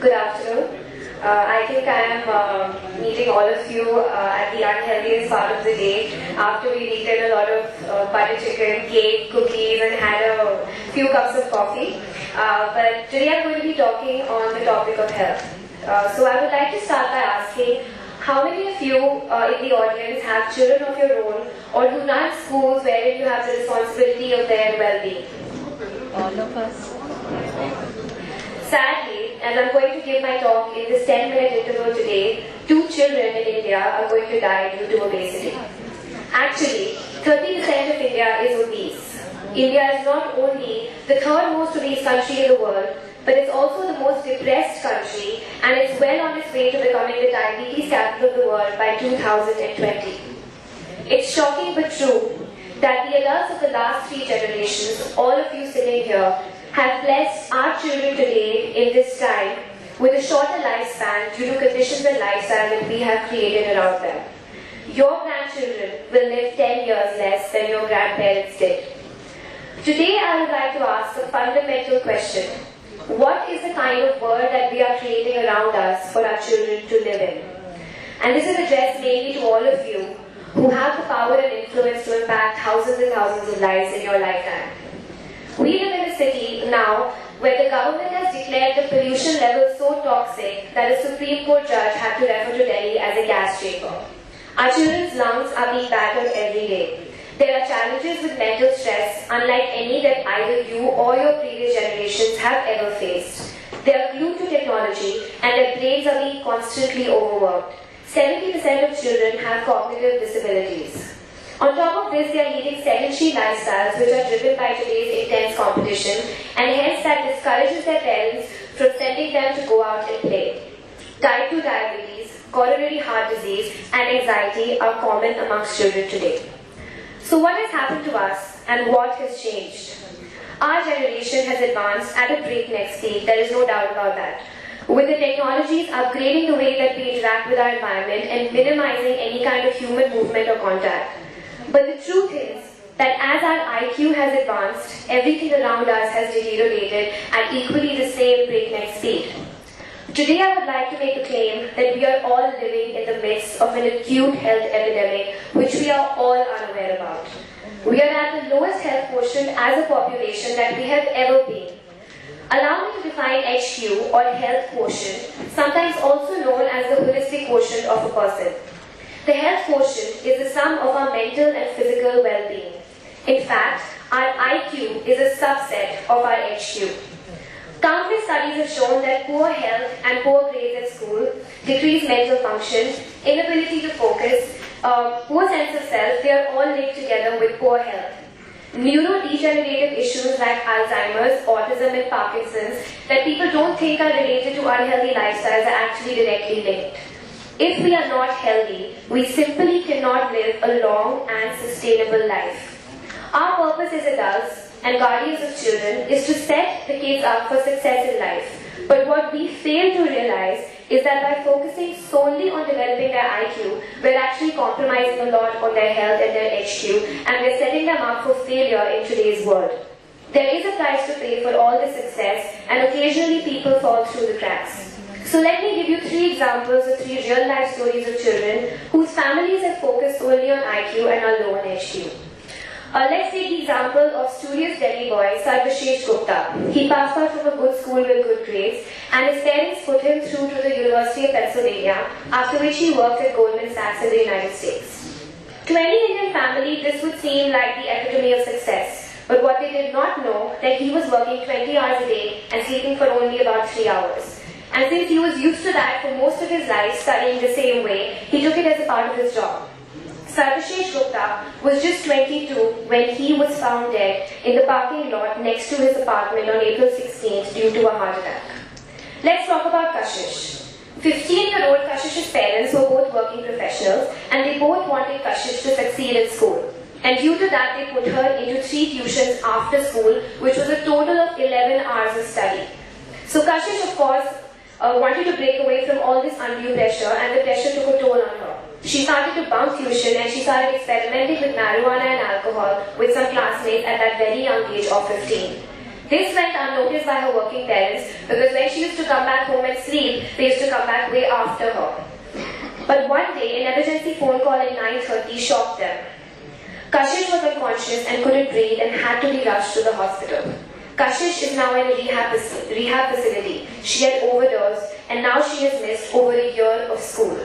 Good afternoon. I think I am meeting all of you at the unhealthiest part of the day after we eaten a lot of butter chicken, cake, cookies and had a few cups of coffee. But today I'm going to be talking on the topic of health. So I would like to start by asking how many of you in the audience have children of your own or who run schools wherein you have the responsibility of their well-being? All of us. Sadly, as I'm going to give my talk in this 10-minute interval today, 2 children in India are going to die due to obesity. Actually, 30% of India is obese. India is not only the third most obese country in the world, but it's also the most depressed country, and it's well on its way to becoming the diabetes capital of the world by 2020. It's shocking but true that the adults of the last 3 generations, all of you sitting here, have blessed our children today in this time with a shorter lifespan due to conditions and lifestyle that we have created around them. Your grandchildren will live 10 years less than your grandparents did. Today I would like to ask a fundamental question. What is the kind of world that we are creating around us for our children to live in? And this is addressed mainly to all of you who have the power and influence to impact thousands and thousands of lives in your lifetime. We live in a city now where the government has declared the pollution level so toxic that a Supreme Court judge had to refer to Delhi as a gas chamber. Our children's lungs are being battered every day. There are challenges with mental stress unlike any that either you or your previous generations have ever faced. They are glued to technology and their brains are being constantly overworked. 70% of children have cognitive disabilities. On top of this, they are leading sedentary lifestyles which are driven by today's intense competition, and hence that discourages their parents from sending them to go out and play. Type 2 diabetes, coronary heart disease and anxiety are common amongst children today. So what has happened to us and what has changed? Our generation has advanced at a breakneck speed, there is no doubt about that. With the technologies upgrading the way that we interact with our environment and minimizing any kind of human movement or contact. But the truth is that as our IQ has advanced, everything around us has deteriorated at equally the same breakneck speed. Today I would like to make a claim that we are all living in the midst of an acute health epidemic which we are all unaware about. We are at the lowest health quotient as a population that we have ever been. Allow me to define HQ or health quotient, sometimes also known as the holistic quotient of a person. The health quotient is the sum of our mental and physical well-being. In fact, our IQ is a subset of our HQ. Countless studies have shown that poor health and poor grades at school, decreased mental function, inability to focus, poor sense of self, they are all linked together with poor health. Neurodegenerative issues like Alzheimer's, autism and Parkinson's that people don't think are related to unhealthy lifestyles are actually directly linked. If we are not healthy, we simply cannot live a long and sustainable life. Our purpose as adults and guardians of children is to set the kids up for success in life. But what we fail to realize is that by focusing solely on developing their IQ, we're actually compromising a lot on their health and their HQ, and we're setting them up for failure in today's world. There is a price to pay for all this success, and occasionally people fall through the cracks. So let me give you 3 examples of 3 real-life stories of children whose families have focused solely on IQ and are low on HQ. Let's take the example of studious Delhi boy Sarvashesh Gupta. He passed out from a good school with good grades, and his parents put him through to the University of Pennsylvania, after which he worked at Goldman Sachs in the United States. To any Indian family, this would seem like the epitome of success. But what they did not know, that he was working 20 hours a day and sleeping for only about 3 hours. And since he was used to that for most of his life, studying the same way, he took it as a part of his job. Sarvashesh Gupta was just 22 when he was found dead in the parking lot next to his apartment on April 16th due to a heart attack. Let's talk about Kashish. 15-year-old Kashish's parents were both working professionals and they both wanted Kashish to succeed in school. And due to that, they put her into 3 tuitions after school, which was a total of 11 hours of study. So Kashish, of course, wanted to break away from all this undue pressure, and the pressure took a toll on her. She started to bunk tuition and she started experimenting with marijuana and alcohol with some classmates at that very young age of 15. This went unnoticed by her working parents because when she used to come back home and sleep, they used to come back way after her. But one day, an emergency phone call at 9:30 shocked them. Kashish was unconscious and couldn't breathe and had to be rushed to the hospital. Kashish is now in a rehab facility. She had overdosed and now she has missed over a year of school.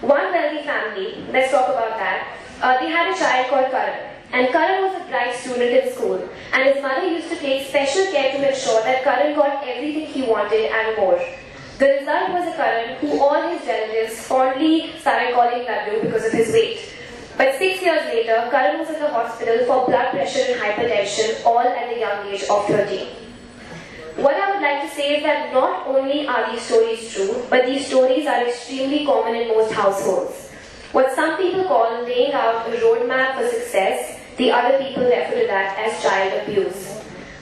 One wealthy family, let's talk about that, they had a child called Karan. And Karan was a bright student in school, and his mother used to take special care to ensure that Karan got everything he wanted and more. The result was a Karan who all his relatives fondly started calling Laddu because of his weight. But 6 years later, Karan was in the hospital for blood pressure and hypertension, all at the young age of 13. What I would like to say is that not only are these stories true, but these stories are extremely common in most households. What some people call laying out a roadmap for success, the other people refer to that as child abuse.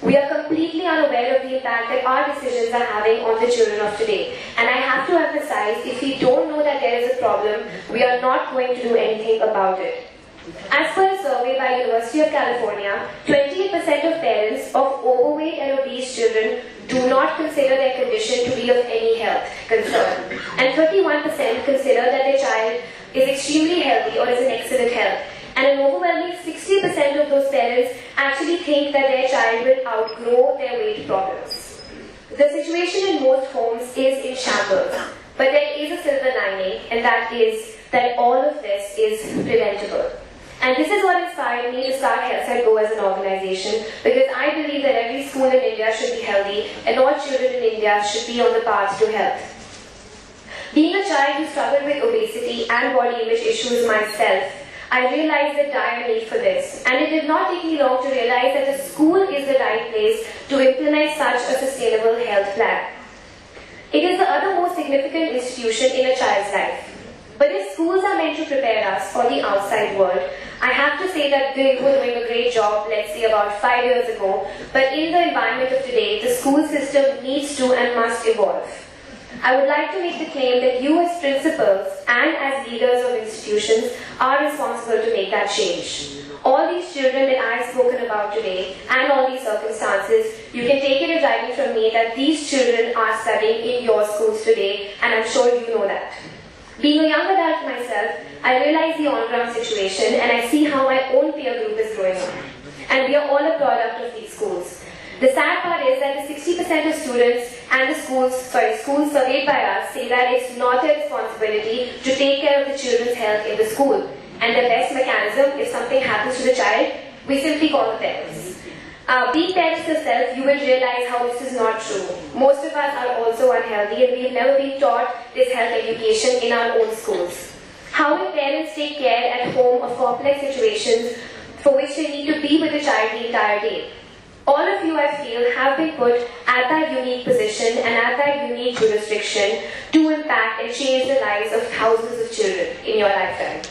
We are completely unaware of the impact that our decisions are having on the children of today. And I have to emphasize, if we don't know that there is a problem, we are not going to do anything about it. As per a survey by University of California, 28% of parents of overweight and obese children do not consider their condition to be of any health concern. And 31% consider that their child is extremely healthy or is in excellent health. And an overwhelming 60% of those parents actually think that their child will outgrow their weight problems. The situation in most homes is in shambles, but there is a silver lining, and that is that all of this is preventable. And this is what inspired me to start HealthSet Go as an organization, because I believe that every school in India should be healthy and all children in India should be on the path to health. Being a child who struggled with obesity and body image issues myself, I realized the dire need for this, and it did not take me long to realize that the school is the right place to implement such a sustainable health plan. It is the other most significant institution in a child's life. But if schools are meant to prepare us for the outside world, I have to say that they were doing a great job, let's say about 5 years ago, but in the environment of today, the school system needs to and must evolve. I would like to make the claim that you as principals and as leaders of institutions are responsible to make that change. All these children that I have spoken about today and all these circumstances, you can take it as writing from me that these children are studying in your schools today, and I'm sure you know that. Being a young adult myself, I realize the on-ground situation and I see how my own peer group is growing up. And we are all a product of these schools. The sad part is that the 60% of students and the schools surveyed by us say that it's not their responsibility to take care of the children's health in the school. And the best mechanism, if something happens to the child, we simply call the parents. Being parents yourself, you will realize how this is not true. Most of us are also unhealthy and we have never been taught this health education in our own schools. How will parents take care at home of complex situations for which they need to be with the child the entire day? All of you, I feel, have been put at that unique position and at that unique jurisdiction to impact and change the lives of thousands of children in your lifetime.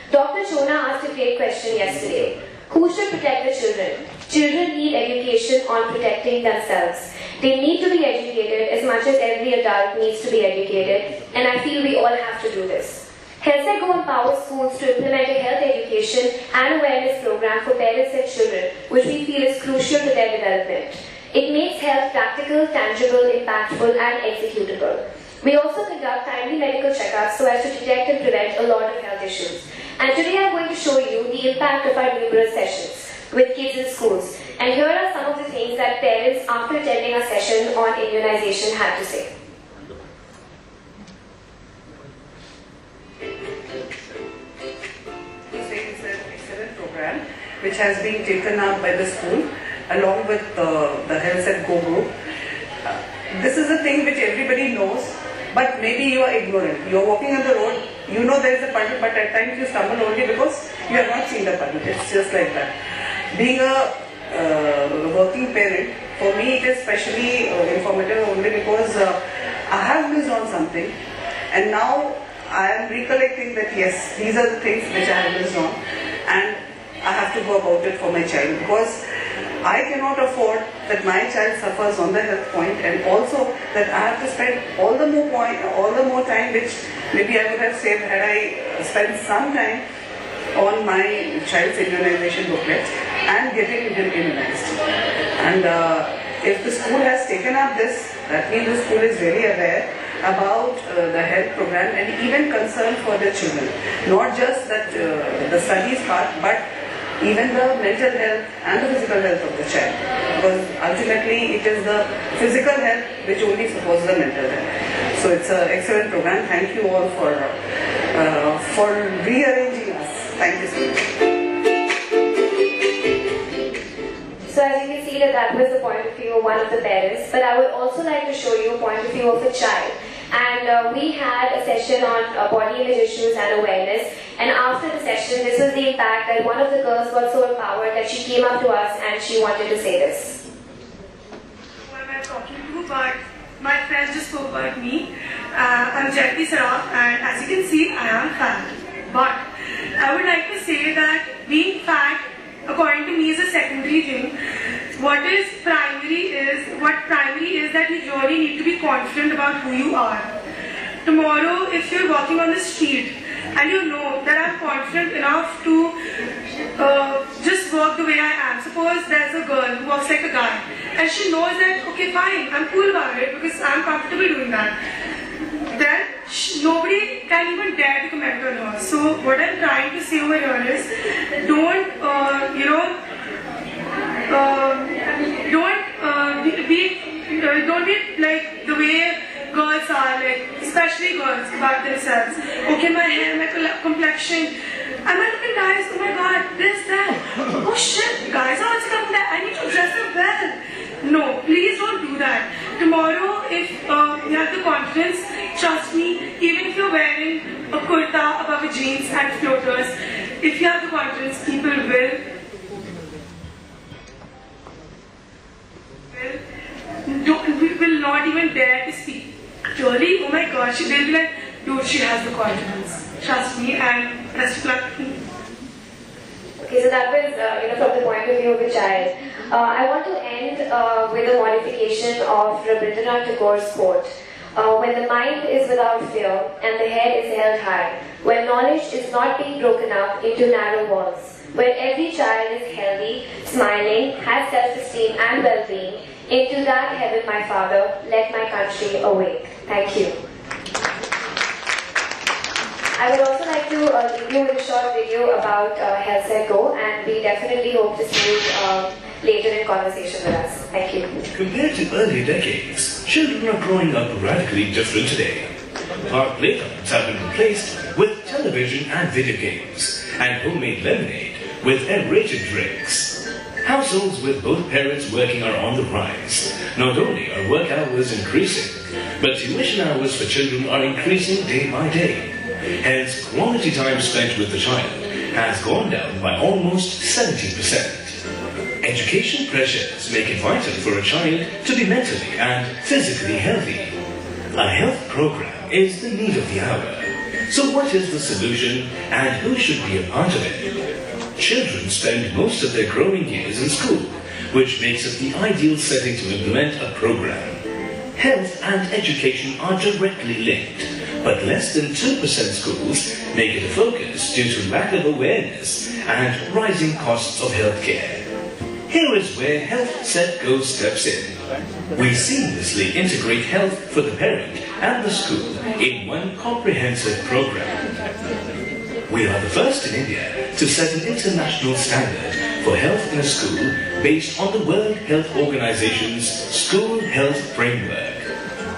Dr. Chona asked a great question yesterday. Who should protect the children? Children need education on protecting themselves. They need to be educated as much as every adult needs to be educated, and I feel we all have to do this. HealthSet Go empowers schools to implement a health education and awareness program for parents and children, which we feel is crucial to their development. It makes health practical, tangible, impactful, and executable. We also conduct timely medical checkups so as to detect and prevent a lot of health issues. And today I'm going to show you the impact of our numerous sessions with kids in schools. And here are some of the things that parents, after attending a session on immunization, had to say. It's an excellent program which has been taken up by the school along with the HealthSet Go group. This is a thing which everybody knows, but maybe you are ignorant. You are walking on the road, you know there is a puddle, but at times you stumble only because you have not seen the puddle. It's just like that. Being a working parent, for me it is especially informative only because I have missed on something, and now I am recollecting that yes, these are the things which I have missed on, and I have to go about it for my child, because I cannot afford that my child suffers on the health point, and also that I have to spend all the more time which maybe I would have saved had I spent some time on my child's immunization booklets. and getting immunized. And if the school has taken up this, that means the school is really aware about the health program and even concerned for their children. Not just that the studies part, but even the mental health and the physical health of the child. Because ultimately it is the physical health which only supports the mental health. So it's an excellent program. Thank you all for rearranging us. Thank you so much. So as you can see that was the point of view of one of the parents, but I would also like to show you a point of view of a child. And we had a session on body image issues and awareness, and after the session this was the impact that one of the girls got so empowered that she came up to us and she wanted to say this. Who am I talking to? But my friend just spoke about me. I'm Jayati Saraf, and as you can see I am fat. But I would like to say that being fat, according to me, is a secondary thing. What primary is that you really need to be confident about who you are. Tomorrow, if you're walking on the street and you know that I'm confident enough to just walk the way I am. Suppose there's a girl who walks like a guy and she knows that, okay, fine, I'm cool about it because I'm comfortable doing that. Then nobody can even dare to comment on her. So what I'm trying to say over here is, don't be like the way girls are, like especially girls about themselves. Okay, my hair, my complexion. Am I looking nice? Oh my god, this, that. Oh shit, guys are also coming there. I need to dress up well. No, please don't do that. Tomorrow, if you have the confidence, trust me, even if you're wearing a kurta above a jeans and floaters, if you have the confidence, people will not even dare to speak. Really? Oh my god, they'll be like, dude, she has the confidence. Trust me, and best of luck. Okay, so that was from the point of view of a child. I want to end with a modification of Rabindranath Tagore's quote. When the mind is without fear and the head is held high, when knowledge is not being broken up into narrow walls, where every child is healthy, smiling, has self-esteem and well-being, into that heaven, my Father, let my country awake. Thank you. I would also like to leave you with a short video about Health Set Go, and we definitely hope to see you later in conversation with us. Thank you. Compared to earlier decades, children are growing up radically different today. Our playgrounds have been replaced with television and video games, and homemade lemonade with aerated drinks. Households with both parents working are on the rise. Not only are work hours increasing, but tuition hours for children are increasing day by day. Hence, quality time spent with the child has gone down by almost 70%. Education pressures make it vital for a child to be mentally and physically healthy. A health program is the need of the hour. So what is the solution and who should be a part of it? Children spend most of their growing years in school, which makes it the ideal setting to implement a program. Health and education are directly linked, but less than 2% schools make it a focus due to lack of awareness and rising costs of healthcare. Here is where Health Set Go steps in. We seamlessly integrate health for the parent and the school in one comprehensive program. We are the first in India to set an international standard for health in a school based on the World Health Organization's School Health Framework.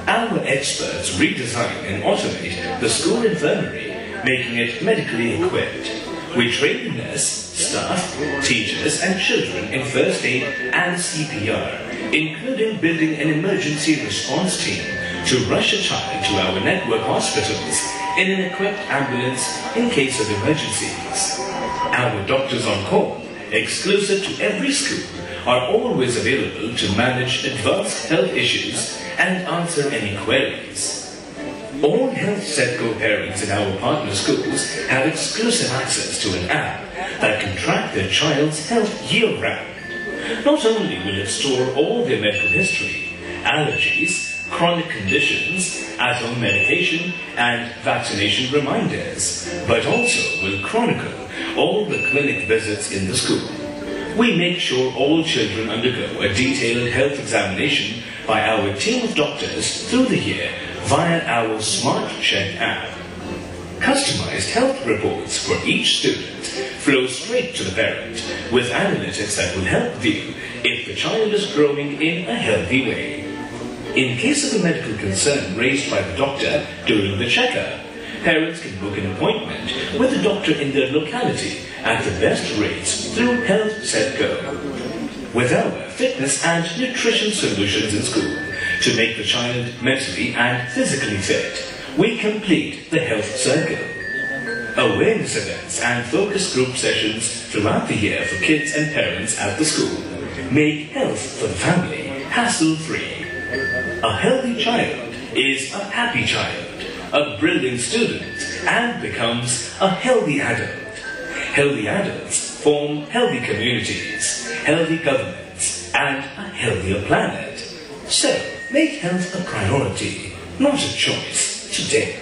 Our experts redesign and automate the school infirmary, making it medically equipped. We train the nurse, staff, teachers and children in first aid and CPR, including building an emergency response team to rush a child to our network hospitals in an equipped ambulance in case of emergencies. Our doctors on call, exclusive to every school, are always available to manage advanced health issues and answer any queries. All Health Set Go parents in our partner schools have exclusive access to an app that can track their child's health year-round. Not only will it store all their medical history, allergies, chronic conditions, at-home medication, and vaccination reminders, but also will chronicle all the clinic visits in the school. We make sure all children undergo a detailed health examination by our team of doctors through the year via our Smart Shed app. Customized health reports for each student flow straight to the parent with analytics that will help view if the child is growing in a healthy way. In case of a medical concern raised by the doctor during the checkup, parents can book an appointment with the doctor in their locality at the best rates through Health Setco. With our fitness and nutrition solutions in school to make the child mentally and physically fit, we complete the health circle. Awareness events and focus group sessions throughout the year for kids and parents at the school make health for the family hassle-free. A healthy child is a happy child, a brilliant student, and becomes a healthy adult. Healthy adults form healthy communities, healthy governments, and a healthier planet. So, make health a priority, not a choice, today.